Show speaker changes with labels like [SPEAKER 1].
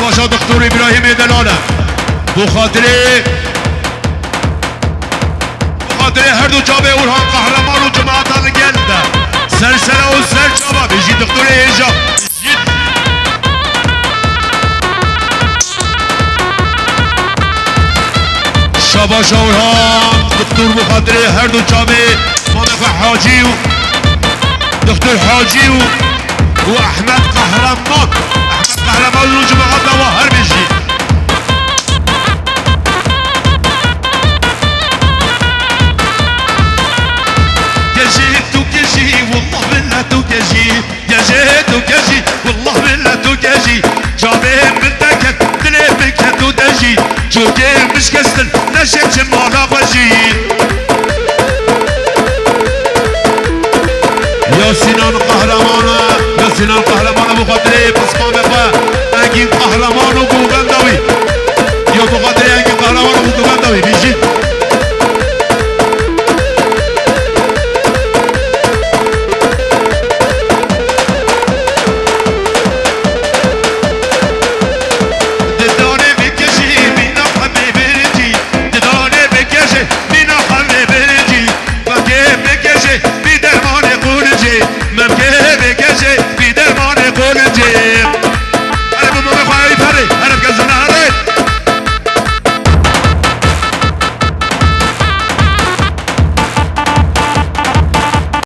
[SPEAKER 1] باشا دکتر ابراهیم دلاله بخاطر هر دو جابه اورهان قهرمان و جماعت گلده سرسره و سرچابه بجی دکتر ایجا شاباش اورهان دکتر بخاطر هر دو جابه مانفع حاجی و دکتر حاجی و احمد قهرمان و جماعت و هر بجی تكجي والله بالله تكجي جابين بنتك تلبك هتو تجي جوكين مش كسل نشك جمالا بجي يا سنان قهرمانا يا سنان قهرمانا بخاطري بسقام اخوة انجين قهرمان وبوغندوي يا بخاطري انجين قهرمان وبوغندوي بيجي ممكن بكشي في درمان قولجي